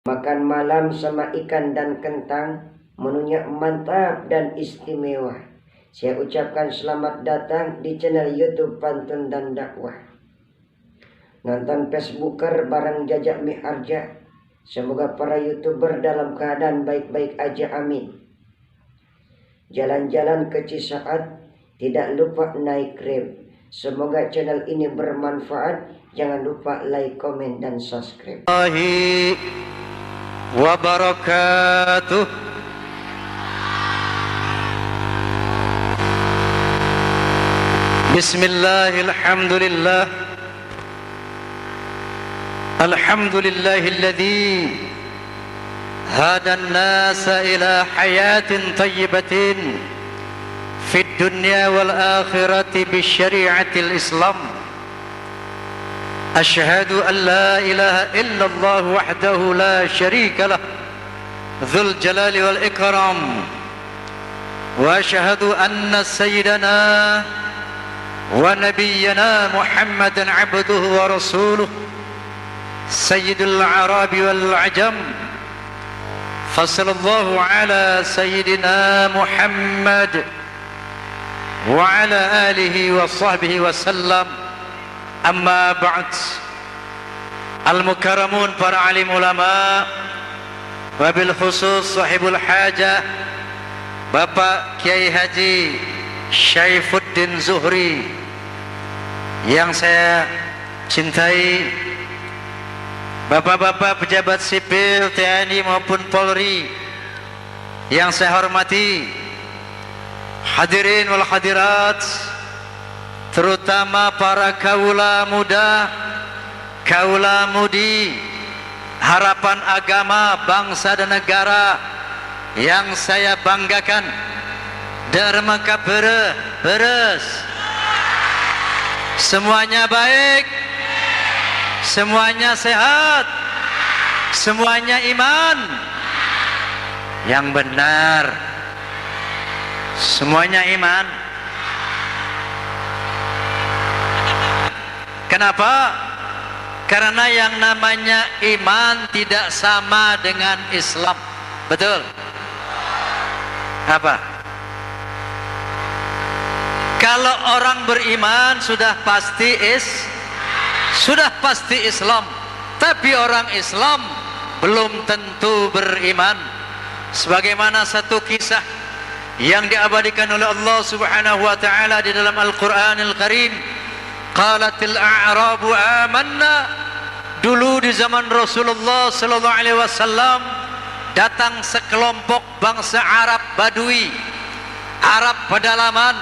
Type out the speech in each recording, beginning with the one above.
Makan malam sama ikan dan kentang, menunya mantap dan istimewa. Saya ucapkan selamat datang di channel YouTube Pantun dan Dakwah. Nonton Facebooker bareng Jajak Miharja. Semoga para YouTuber dalam keadaan baik-baik aja, amin. Jalan-jalan ke Cisaat, tidak lupa naik Grab. Semoga channel ini bermanfaat. Jangan lupa like, komen, dan subscribe. Wabarakatuh. Bismillahirrahmanirrahim. Alhamdulillahilladzi hada an-nasa ila hayatin tayyibatin fid dunya wal akhirati bi syari'atil Islam. أشهد أن لا إله إلا الله وحده لا شريك له ذو الجلال والإكرام وأشهد أن سيدنا ونبينا محمدا عبده ورسوله سيد الأعراب والعجم فصلى الله على سيدنا محمد وعلى آله وصحبه وسلم. Amma ba'd. Al-mukarramun, para alim ulama, wabil khusus sahibul hajah Bapak Kiai Haji Syaifuddin Zuhri yang saya cintai, bapak-bapak pejabat sipil TNI maupun Polri yang saya hormati, hadirin wal hadirat, terutama para kaula muda, kaula mudi, harapan agama, bangsa dan negara yang saya banggakan. Dharma beres, semuanya baik, semuanya sehat, semuanya iman yang benar, semuanya iman. Kenapa? Karena yang namanya iman tidak sama dengan Islam. Betul? Apa? Kalau orang beriman sudah pasti Islam. Tapi orang Islam belum tentu beriman. Sebagaimana satu kisah yang diabadikan oleh Allah Subhanahu wa taala di dalam Al-Qur'anil Karim. Qalatil a'rabu amanna. Dulu di zaman Rasulullah sallallahu alaihi wasallam datang sekelompok bangsa Arab Badui, Arab pedalaman,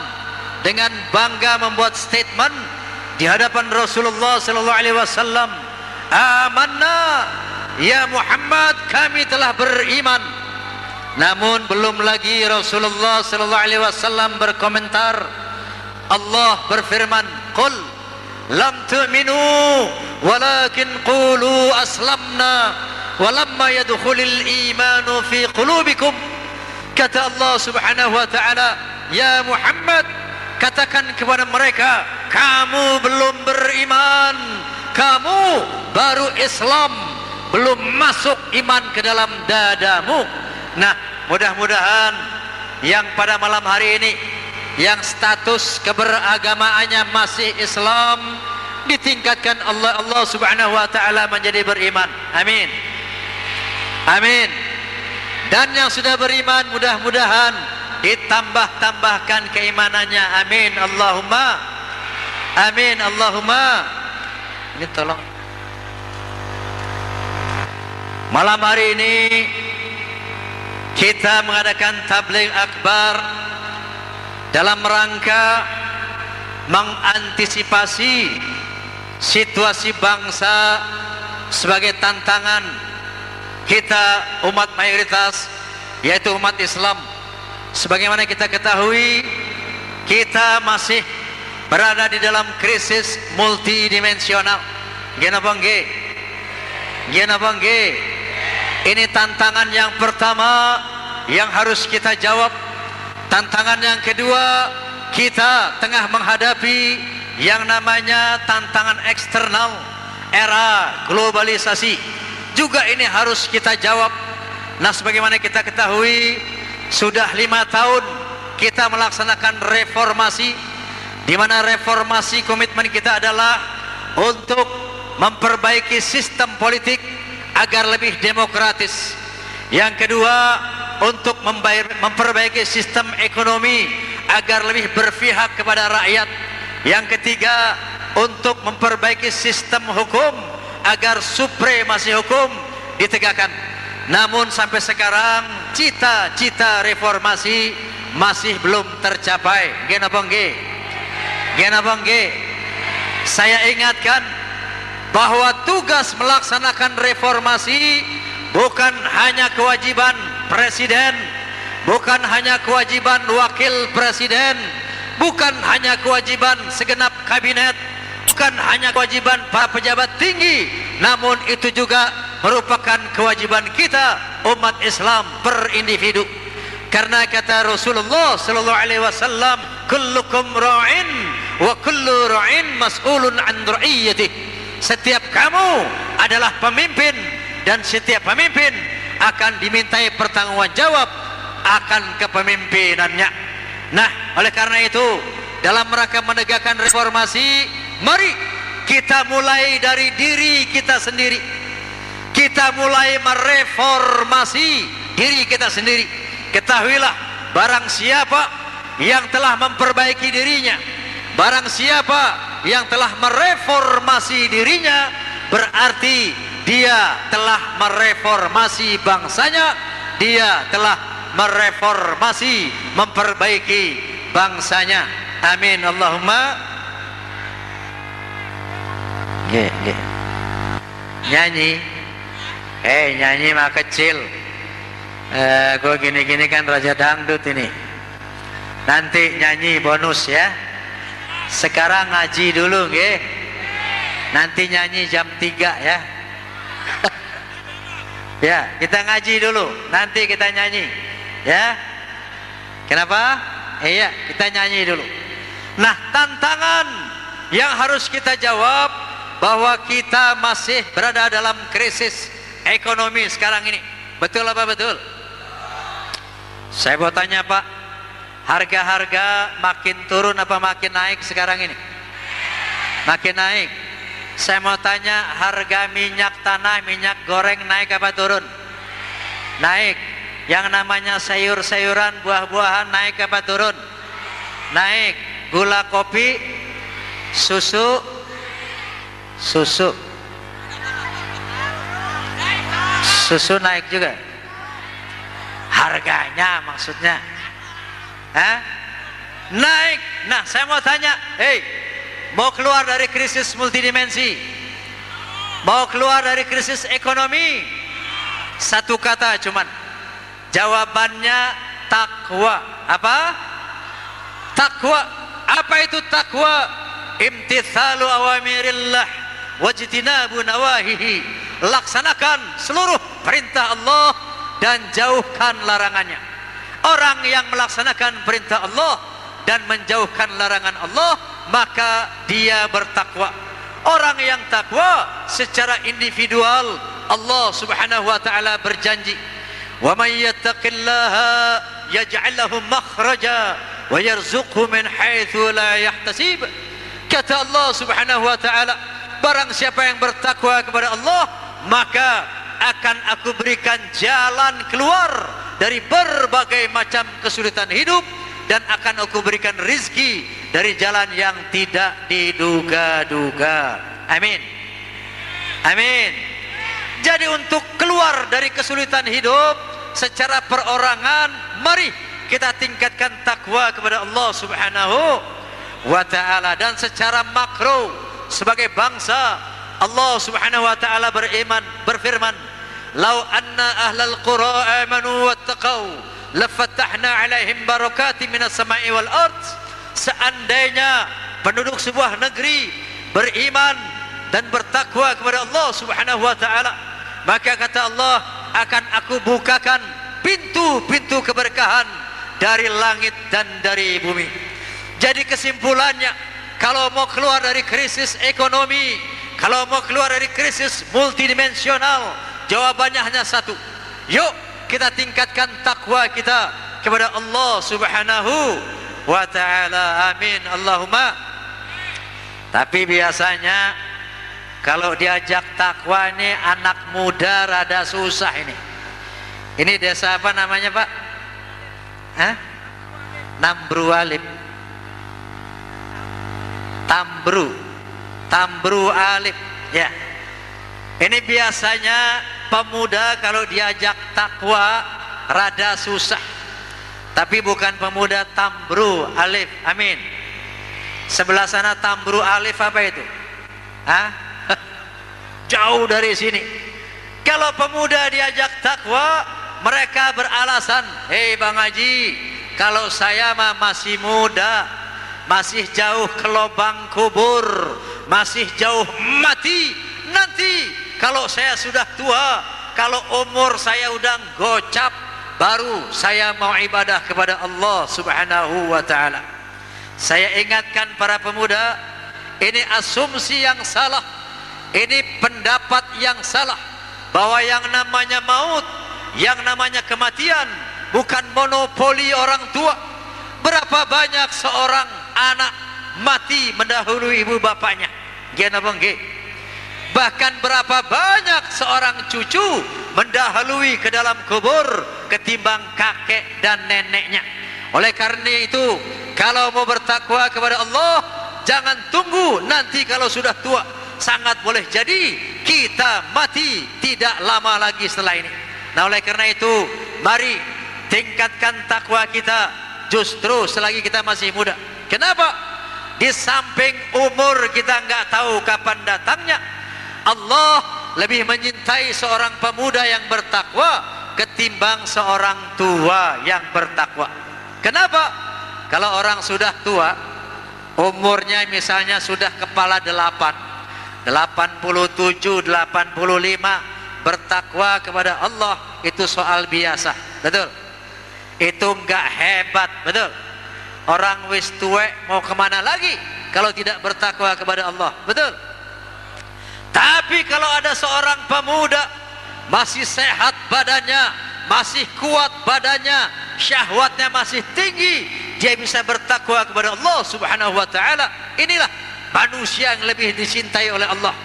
dengan bangga membuat statement di hadapan Rasulullah sallallahu alaihi wasallam, amanna ya Muhammad, kami telah beriman. Namun belum lagi Rasulullah sallallahu alaihi wasallam berkomentar, Allah berfirman, qul lam tu'minu walakin qulu aslamna walamma yadkhulul imanu fi qulubikum. Kata Allah Subhanahu wa taala, ya Muhammad, katakan kepada mereka, kamu belum beriman, kamu baru Islam, belum masuk iman ke dalam dadamu. Nah, mudah-mudahan yang pada malam hari ini yang status keberagamaannya masih Islam ditingkatkan Allah Subhanahu wa taala menjadi beriman. Amin. Amin. Dan yang sudah beriman mudah-mudahan ditambah-tambahkan keimanannya. Amin. Allahumma amin. Allahumma. Ini tolong. Malam hari ini kita mengadakan tabligh akbar dalam rangka mengantisipasi situasi bangsa sebagai tantangan kita umat mayoritas, yaitu umat Islam. Sebagaimana kita ketahui, kita masih berada di dalam krisis multidimensional. Ini tantangan yang pertama yang harus kita jawab. Tantangan yang kedua, kita tengah menghadapi yang namanya tantangan eksternal, era globalisasi. juga ini harus kita jawab. Nah, sebagaimana kita ketahui, sudah 5 tahun kita melaksanakan reformasi, di mana reformasi komitmen kita adalah untuk memperbaiki sistem politik agar lebih demokratis. Yang kedua, untuk memperbaiki sistem ekonomi agar lebih berpihak kepada rakyat. Yang ketiga, untuk memperbaiki sistem hukum agar supremasi hukum ditegakkan. Namun sampai sekarang cita-cita reformasi masih belum tercapai. Saya ingatkan bahwa tugas melaksanakan reformasi bukan hanya kewajiban presiden, bukan hanya kewajiban wakil presiden, bukan hanya kewajiban segenap kabinet, bukan hanya kewajiban para pejabat tinggi, namun itu juga merupakan kewajiban kita umat Islam per individu. Karena kata Rasulullah sallallahu alaihi wasallam, kullukum ra'in wa kullu ra'in mas'ulun an ra'iyatih. Setiap kamu adalah pemimpin dan setiap pemimpin akan dimintai pertanggungjawab akan kepemimpinannya. Nah, oleh karena itu, dalam rangka menegakkan reformasi, mari kita mulai dari diri kita sendiri. Kita mulai mereformasi diri kita sendiri. Ketahuilah, barang siapa yang telah memperbaiki dirinya, barang siapa yang telah mereformasi dirinya, berarti dia telah mereformasi bangsanya, dia telah mereformasi, memperbaiki bangsanya. Amin Allahumma. Nyanyi nyanyi mah kecil. Gue gini-gini kan raja dangdut ini. Nanti nyanyi bonus ya. Sekarang ngaji dulu nggih. Nanti nyanyi jam 3 ya. Ya, kita ngaji dulu, nanti kita nyanyi. Ya. Kenapa? Iya, kita nyanyi dulu. Nah, tantangan yang harus kita jawab bahwa kita masih berada dalam krisis ekonomi sekarang ini. Betul apa betul? Saya mau tanya Pak, harga-harga makin turun apa makin naik sekarang ini? Makin naik. Saya mau tanya, harga minyak tanah, minyak goreng naik apa turun? Naik. Yang namanya sayur-sayuran, buah-buahan naik apa turun? Naik. Gula kopi, susu naik juga. Harganya maksudnya naik. Nah, saya mau tanya, mau keluar dari krisis multidimensi, mau keluar dari krisis ekonomi, satu kata cuman, jawabannya takwa. Apa? Takwa. Apa itu takwa? Imtithalu awamirillah wajtinabu nawahihi. Laksanakan seluruh perintah Allah dan jauhkan larangannya. Orang yang melaksanakan perintah Allah dan menjauhkan larangan Allah, maka dia bertakwa. Orang yang takwa secara individual, Allah Subhanahu wa taala berjanji, "Wa may yattaqillaha yaj'al lahu makhraja wa yarzuqhu min haitsu la yahtasib." Kata Allah Subhanahu wa taala, barang siapa yang bertakwa kepada Allah, maka akan aku berikan jalan keluar dari berbagai macam kesulitan hidup, dan akan aku berikan rizki dari jalan yang tidak diduga-duga. Amin. Amin. Jadi untuk keluar dari kesulitan hidup secara perorangan, mari kita tingkatkan takwa kepada Allah Subhanahu wa ta'ala. Dan secara makro sebagai bangsa, Allah Subhanahu wa ta'ala berfirman, "Lau anna ahlal qura amanu wattaqau lafatahna alaihim barakatim minas sama'i wal ard." Seandainya penduduk sebuah negeri beriman dan bertakwa kepada Allah Subhanahu wa ta'ala, maka kata Allah, akan aku bukakan pintu-pintu keberkahan dari langit dan dari bumi. Jadi kesimpulannya, kalau mau keluar dari krisis ekonomi, kalau mau keluar dari krisis multidimensional, Jawabannya hanya satu. Yuk kita tingkatkan takwa kita kepada Allah Subhanahu wa ta'ala. Amin Allahumma. Tapi biasanya kalau diajak takwa ini anak muda rada susah ini. Ini desa apa namanya Pak? Hah? Nambru Alif. Tambru Alif. Ya. Ini biasanya pemuda kalau diajak takwa rada susah. Tapi bukan pemuda Tambru Alif. Amin. Sebelah sana Tambru Alif apa itu? Hah? Jauh dari sini. Kalau pemuda diajak takwa, mereka beralasan, hei Bang Haji, kalau saya mah masih muda, masih jauh ke lubang kubur, masih jauh mati. Nanti kalau saya sudah tua, kalau umur saya udah gocap, baru saya mau ibadah kepada Allah Subhanahu wa ta'ala. Saya ingatkan para pemuda, ini asumsi yang salah, ini pendapat yang salah, bahwa yang namanya maut, yang namanya kematian bukan monopoli orang tua. Berapa banyak seorang anak mati mendahului ibu bapaknya? Bahkan berapa banyak seorang cucu mendahului ke dalam kubur ketimbang kakek dan neneknya. Oleh karena itu, kalau mau bertakwa kepada Allah, jangan tunggu nanti kalau sudah tua. Sangat boleh jadi kita mati tidak lama lagi setelah ini. Nah, oleh karena itu, mari tingkatkan takwa kita justru selagi kita masih muda. Kenapa? Di samping umur kita nggak tahu kapan datangnya, Allah lebih menyintai seorang pemuda yang bertakwa ketimbang seorang tua yang bertakwa. Kenapa? Kalau orang sudah tua, umurnya misalnya sudah kepala 87, 85, bertakwa kepada Allah itu soal biasa, betul? Itu enggak hebat, betul? Orang wis tuwek mau kemana lagi kalau tidak bertakwa kepada Allah, betul? Tapi kalau ada seorang pemuda masih sehat badannya, masih kuat badannya, syahwatnya masih tinggi, dia bisa bertakwa kepada Allah Subhanahu wa ta'ala. Inilah manusia yang lebih dicintai oleh Allah.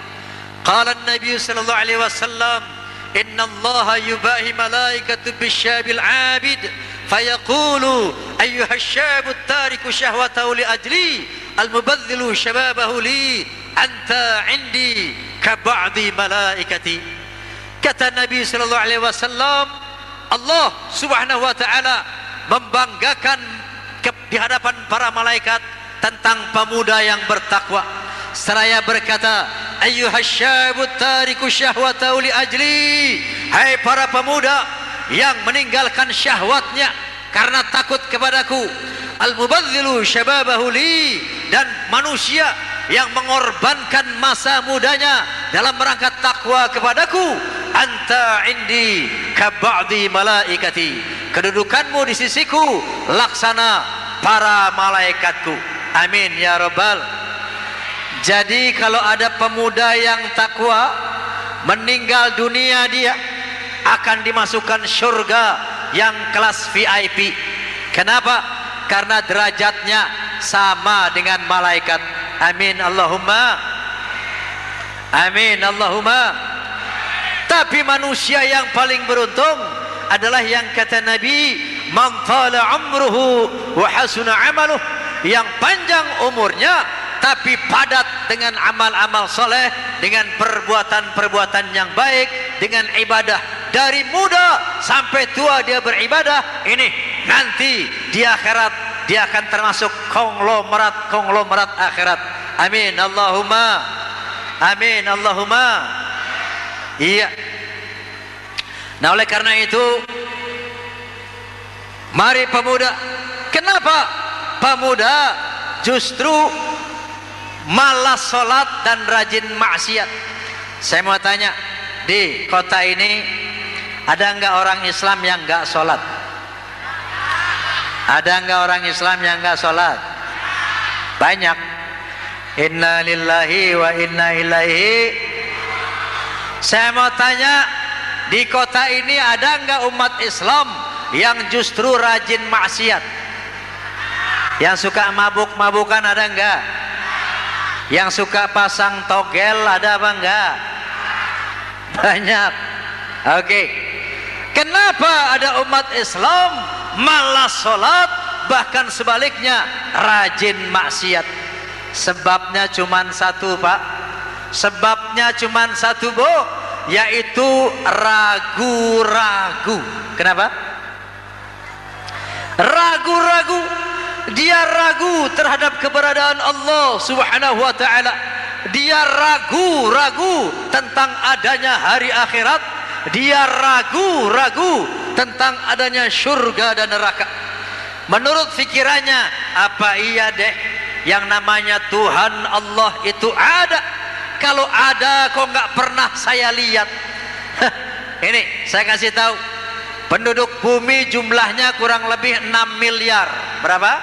Qala Nabi sallallahu alaihi wasallam, inna Allah yubahi malaikatu bisyabil abid fayaqulu ayyuha syabu tariku syahwatahu li ajli al-mubadhilu syababahu li anta indi ka ba'di malaikati. Kata Nabi sallallahu alaihi wasallam, Allah Subhanahu wa ta'ala membanggakan di hadapan para malaikat tentang pemuda yang bertakwa. Seraya berkata, ayyuhasyabut tariku syahwatahu li ajli, hai para pemuda yang meninggalkan syahwatnya karena takut kepadaku, al-mubadzilu syababahu li, dan manusia yang mengorbankan masa mudanya dalam rangka takwa kepadaku, anta indi ka ba'di malaikati, kedudukanmu di sisiku laksana para malaikatku. Amin ya rabbal. Jadi kalau ada pemuda yang takwa meninggal dunia, dia akan dimasukkan surga yang kelas VIP. Kenapa? Karena derajatnya sama dengan malaikat. Amin Allahumma. Amin Allahumma. Tapi manusia yang paling beruntung adalah yang kata Nabi, man tala umruhu wa hasuna amaluh, yang panjang umurnya tapi padat dengan amal-amal soleh, dengan perbuatan-perbuatan yang baik, dengan ibadah. Dari muda sampai tua dia beribadah. Ini nanti di akhirat dia akan termasuk konglomerat akhirat. Amin Allahumma. Amin Allahumma. Iya. Nah, oleh karena itu, mari pemuda. Kenapa pemuda justru malas sholat dan rajin maksiat? Saya mau tanya, di kota ini ada enggak orang Islam yang enggak sholat? Ada enggak orang Islam yang enggak sholat? Banyak. Inna lillahi wa inna ilaihi. Saya mau tanya, di kota ini ada nggak umat Islam yang justru rajin maksiat? Yang suka mabuk-mabukan ada nggak? Yang suka pasang togel ada apa enggak? Banyak. Oke. Kenapa ada umat Islam malas sholat, bahkan sebaliknya rajin maksiat? Sebabnya cuma satu, Pak. Sebabnya cuma satu, Bu, yaitu ragu-ragu. Kenapa? Ragu-ragu. Dia ragu terhadap keberadaan Allah Subhanahu wa ta'ala. Dia ragu-ragu tentang adanya hari akhirat. Dia ragu-ragu tentang adanya surga dan neraka. Menurut fikirannya, apa iya deh yang namanya Tuhan Allah itu ada? Kalau ada kok nggak pernah saya lihat. Ini saya kasih tahu, penduduk bumi jumlahnya kurang lebih 6 miliar. Berapa?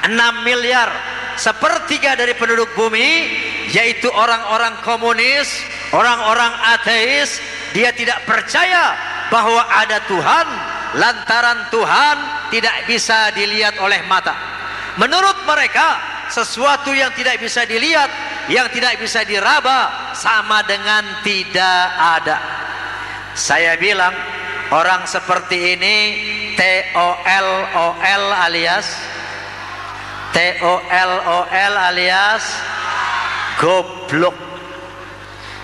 6 miliar. Sepertiga dari penduduk bumi, yaitu orang-orang komunis, orang-orang ateis. Dia tidak percaya bahwa ada Tuhan, lantaran Tuhan tidak bisa dilihat oleh mata. Menurut mereka, sesuatu yang tidak bisa dilihat, yang tidak bisa diraba, sama dengan tidak ada. Saya bilang, orang seperti ini TOLOL alias goblok.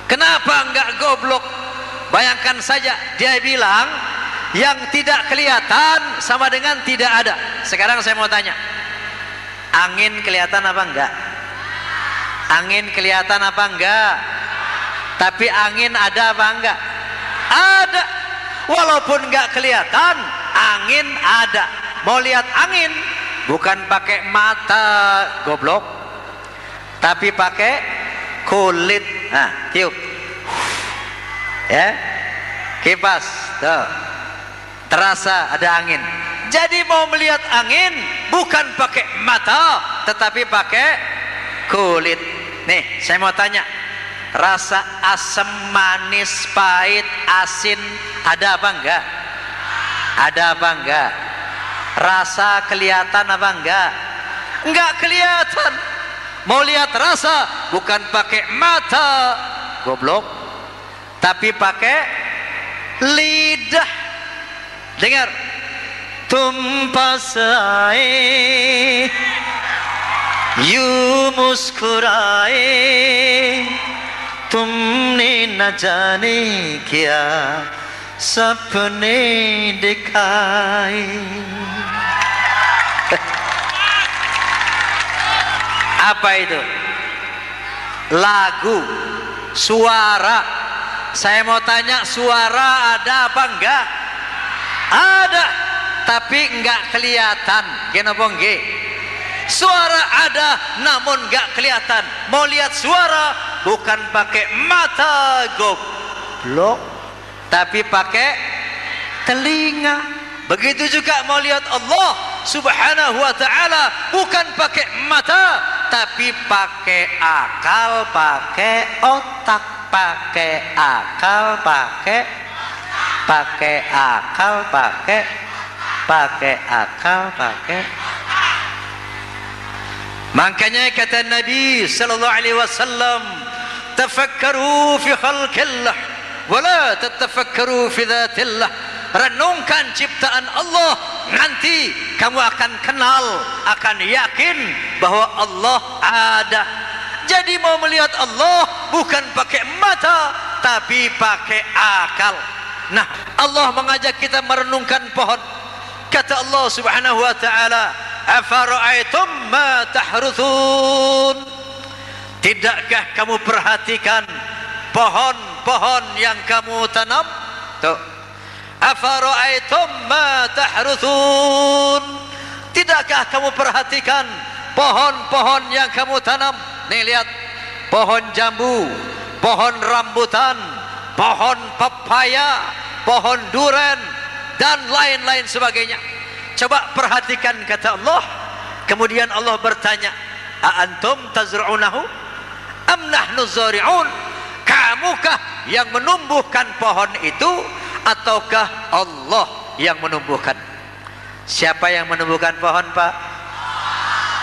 Kenapa enggak goblok? Bayangkan saja, dia bilang yang tidak kelihatan sama dengan tidak ada. Sekarang saya mau tanya, angin kelihatan apa enggak? Angin kelihatan apa enggak? Tapi angin ada apa enggak? Ada. Walaupun enggak kelihatan, angin ada. Mau lihat angin, bukan pakai mata, goblok, tapi pakai kulit. Nah, tiup, ya, kipas, tuh, terasa ada angin. Jadi mau melihat angin bukan pakai mata, tetapi pakai kulit. Nih, saya mau tanya, rasa asam, manis, pahit, asin ada apa enggak? Ada apa enggak? Rasa kelihatan apa enggak? Enggak kelihatan. Mau lihat rasa bukan pakai mata, goblok, tapi pakai lidah. Dengar, tumpah sae, you मुस्कुराए, तुमने न जाने क्या सपने दिखाए. Apa itu? Lagu, suara. Saya mau tanya, suara ada apa enggak? Ada, tapi enggak kelihatan. Kenapa enggak? Suara ada, namun enggak kelihatan. Mau lihat suara, bukan pakai mata, goblok, tapi pakai telinga. Begitu juga mau lihat Allah Subhanahu wa ta'ala, bukan pakai mata, tapi pakai akal, pakai otak. Pakai akal, pakai akal, pakai akal, pakai. Makanya kata Nabi sallallahu alaihi wasallam, tafakkaru fi khalqillah wa la tatafakkaru fi dzatillah. Renungkan ciptaan Allah, nanti kamu akan kenal, akan yakin bahwa Allah ada. Jadi mau melihat Allah bukan pakai mata, tapi pakai akal. Nah, Allah mengajak kita merenungkan pohon. Kata Allah Subhanahu wa ta'ala, afara'aitum ma tahruthun. Tidakkah kamu perhatikan pohon-pohon yang kamu tanam? Tuh, afara'aitum ma tahruthun. Tidakkah kamu perhatikan pohon-pohon yang kamu tanam? Nih lihat, pohon jambu, pohon rambutan, pohon pepaya, pohon duren, dan lain-lain sebagainya. Coba perhatikan kata Allah. Kemudian Allah bertanya, a antum tazra'unahu am nahnu zari'un? Kamukah yang menumbuhkan pohon itu ataukah Allah yang menumbuhkan? Siapa yang menumbuhkan pohon, Pak?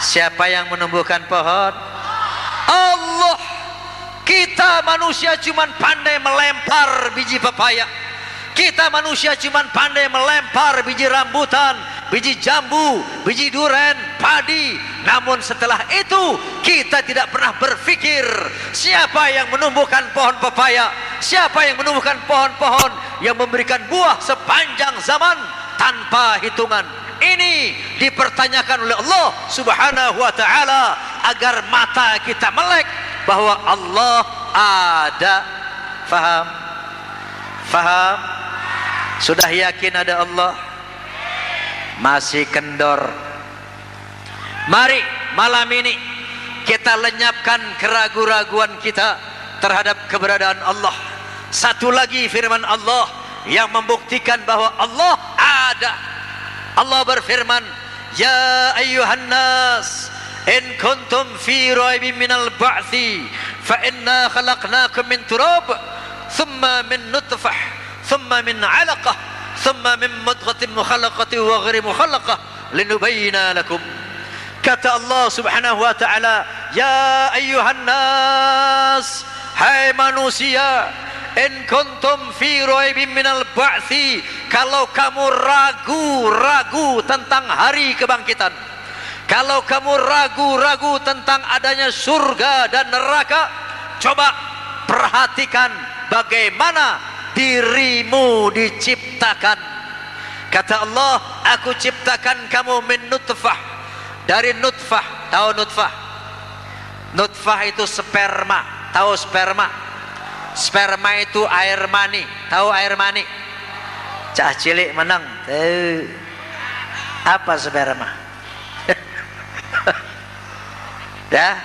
Siapa yang menumbuhkan pohon? Allah. Kita manusia cuman pandai melempar biji pepaya. Kita manusia cuman pandai melempar biji rambutan, biji jambu, biji duren, padi. Namun setelah itu kita tidak pernah berpikir siapa yang menumbuhkan pohon pepaya, siapa yang menumbuhkan pohon-pohon yang memberikan buah sepanjang zaman tanpa hitungan. Ini dipertanyakan oleh Allah Subhanahu wa ta'ala agar mata kita melek bahwa Allah ada. Faham? Faham? Sudah yakin ada Allah? Masih kendor. Mari malam ini kita lenyapkan keraguan-raguan kita terhadap keberadaan Allah. Satu lagi firman Allah yang membuktikan bahwa Allah ada. Allah berfirman, ya ayyuhan nas in kuntum fi raibin minal ba'thi fa inna khalaqnakum min turab thumma min nutfah thumma min 'alaqah thumma min mudghatin mukhallaqatin wa ghairi mukhallaqah linubayyana lakum. Kata Allah Subhanahu wa ta'ala, ya ayyuhan nas, hai manusia, in kuntum fi raibin minal ba'thi, kalau kamu ragu-ragu tentang hari kebangkitan, kalau kamu ragu-ragu tentang adanya surga dan neraka, coba perhatikan bagaimana dirimu diciptakan. Kata Allah, aku ciptakan kamu min nutfah, dari nutfah. Tahu nutfah? Nutfah itu sperma. Tahu sperma? Sperma itu air mani. Tahu air mani? Cah cilik menang. Apa sperma? Dah,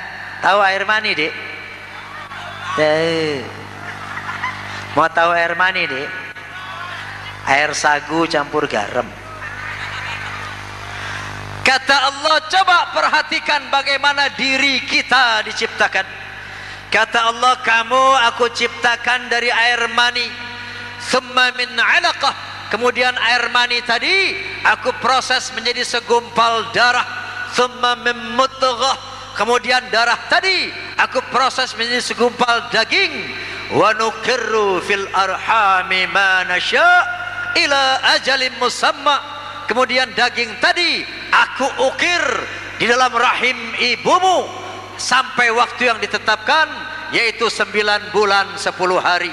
tahu air mani, Dik? Mau tahu air mani, Dik? Air sagu campur garam. Kata Allah, coba perhatikan bagaimana diri kita diciptakan. Kata Allah, kamu aku ciptakan dari air mani, thumma min 'alaqah, kemudian air mani tadi aku proses menjadi segumpal darah, thumma min mudghah, kemudian darah tadi aku proses menjadi segumpal daging, wa nuqirru fil arhami ma nasya ila ajalin musamma, kemudian daging tadi aku ukir di dalam rahim ibumu sampai waktu yang ditetapkan, yaitu 9 bulan 10 hari.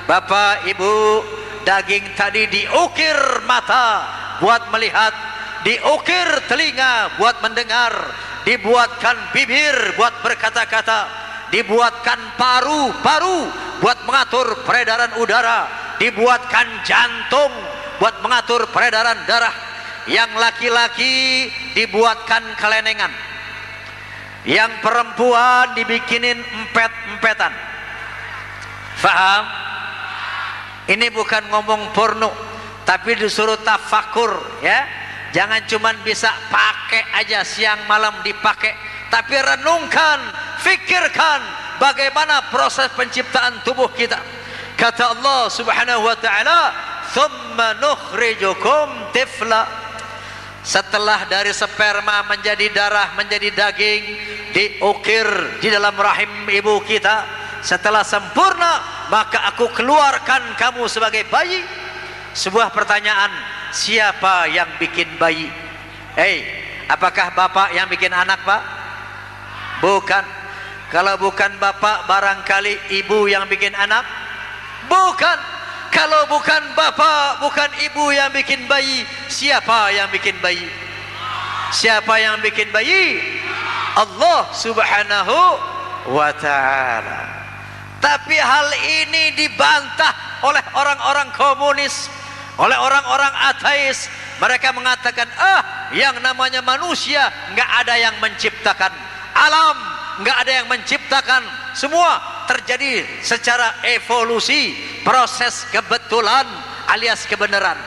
Bapak Ibu, daging tadi diukir mata buat melihat, diukir telinga buat mendengar, dibuatkan bibir buat berkata-kata, dibuatkan paru-paru buat mengatur peredaran udara, dibuatkan jantung buat mengatur peredaran darah. Yang laki-laki dibuatkan kelenengan, yang perempuan dibikinin empet-empetan. Faham? Ini bukan ngomong porno, tapi disuruh tafakur, ya. Jangan cuman bisa pakai aja siang malam dipakai, tapi renungkan, fikirkan bagaimana proses penciptaan tubuh kita. Kata Allah Subhanahu wa ta'ala, thumma nukhrijukum tifla. Setelah dari sperma menjadi darah, menjadi daging, diukir di dalam rahim ibu kita, setelah sempurna maka aku keluarkan kamu sebagai bayi. Sebuah pertanyaan, siapa yang bikin bayi? Apakah bapak yang bikin anak, Pak? Bukan. Kalau bukan bapak, barangkali ibu yang bikin anak? Bukan. Kalau bukan bapak, bukan ibu yang bikin bayi, siapa yang bikin bayi? Siapa yang bikin bayi? Allah Subhanahu wa ta'ala. Tapi hal ini dibantah oleh orang-orang komunis, oleh orang-orang ateis. Mereka mengatakan, yang namanya manusia nggak ada yang menciptakan, alam nggak ada yang menciptakan, semua terjadi secara evolusi, proses kebetulan alias kebenaran.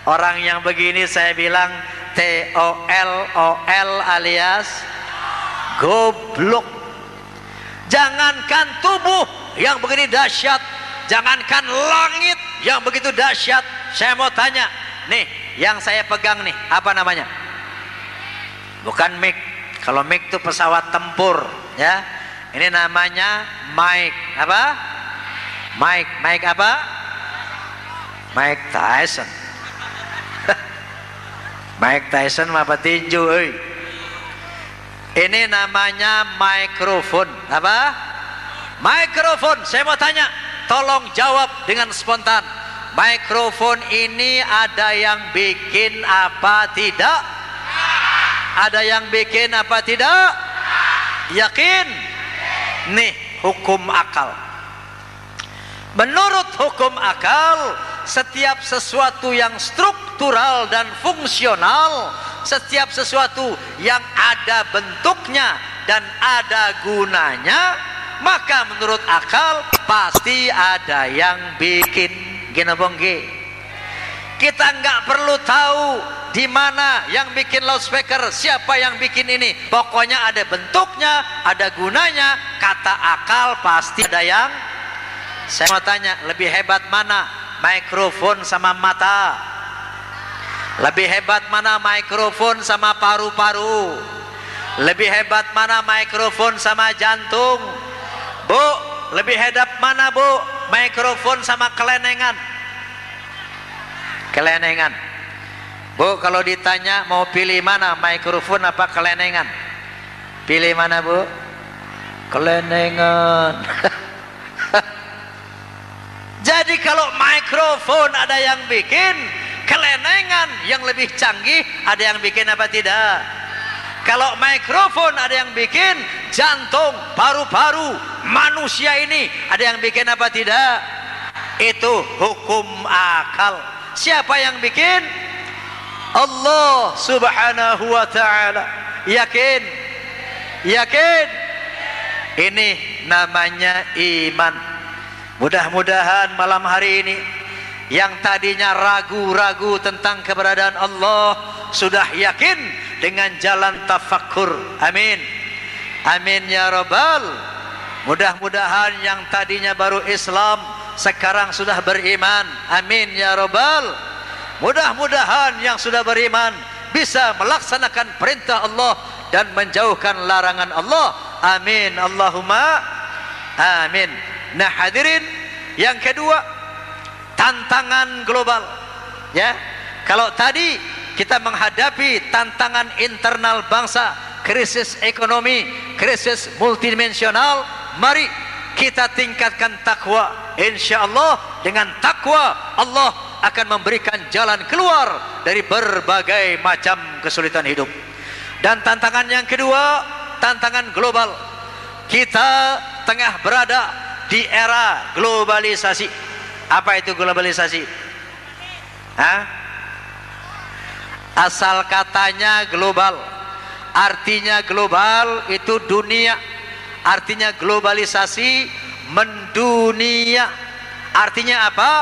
Orang yang begini saya bilang TOLOL alias goblok. Jangankan tubuh yang begini dahsyat, jangankan langit yang begitu dahsyat. Saya mau tanya, nih yang saya pegang nih, apa namanya? Bukan mic. Kalau mic itu pesawat tempur, ya. Ini namanya mic. Apa? Mic. Mic apa? Mike Tyson. Mike Tyson apa tinju, euy. Ini namanya mikrofon. Apa? Mikrofon. Saya mau tanya, tolong jawab dengan spontan. Mikrofon ini ada yang bikin apa tidak? Ada yang bikin apa tidak? Yakin? Nih hukum akal. Menurut hukum akal, setiap sesuatu yang struktural dan fungsional, setiap sesuatu yang ada bentuknya dan ada gunanya, maka menurut akal pasti ada yang bikin. Gini bongki, kita nggak perlu tahu di mana yang bikin loudspeaker, siapa yang bikin ini, pokoknya ada bentuknya, ada gunanya. Kata akal pasti ada yang. Saya mau tanya, lebih hebat mana mikrofon sama mata? Lebih hebat mana mikrofon sama paru-paru? Lebih hebat mana mikrofon sama jantung? Bu, lebih hebat mana bu? Mikrofon sama kelenengan? Kelenengan. Bu, kalau ditanya mau pilih mana, mikrofon apa kelenengan? Pilih mana bu? Kelenengan. Jadi kalau mikrofon ada yang bikin, kelenengan yang lebih canggih ada yang bikin apa tidak? Kalau mikrofon ada yang bikin, jantung, paru-paru, manusia ini ada yang bikin apa tidak? Itu hukum akal. Siapa yang bikin? Allah subhanahu wa ta'ala. Yakin? Yakin? Ini namanya iman. Mudah-mudahan malam hari ini yang tadinya ragu-ragu tentang keberadaan Allah sudah yakin dengan jalan tafakkur. Amin. Amin ya rabbal. Mudah-mudahan yang tadinya baru Islam sekarang sudah beriman. Amin ya rabbal. Mudah-mudahan yang sudah beriman bisa melaksanakan perintah Allah dan menjauhkan larangan Allah. Amin Allahumma amin. Nah hadirin, yang kedua, tantangan global. Ya, kalau tadi kita menghadapi tantangan internal bangsa, krisis ekonomi, krisis multidimensional, mari kita tingkatkan takwa. Insya Allah dengan takwa Allah akan memberikan jalan keluar dari berbagai macam kesulitan hidup. Dan tantangan yang kedua, tantangan global. Kita tengah berada di era globalisasi. Apa itu globalisasi? Hah? Asal katanya global, artinya global itu dunia. Artinya globalisasi mendunia. Artinya apa?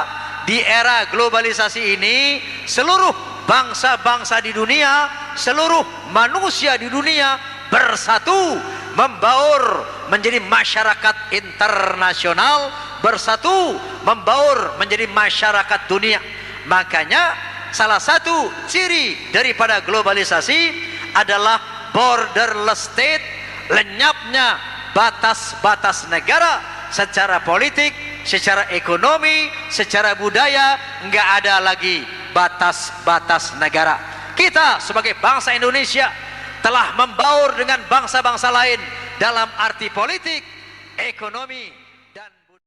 Di era globalisasi ini seluruh bangsa-bangsa di dunia, seluruh manusia di dunia bersatu, membaur menjadi masyarakat internasional, bersatu membaur menjadi masyarakat dunia. Makanya salah satu ciri daripada globalisasi adalah borderless state, lenyapnya batas-batas negara secara politik, secara ekonomi, secara budaya. Enggak ada lagi batas-batas negara. Kita sebagai bangsa Indonesia telah membaur dengan bangsa-bangsa lain dalam arti politik, ekonomi,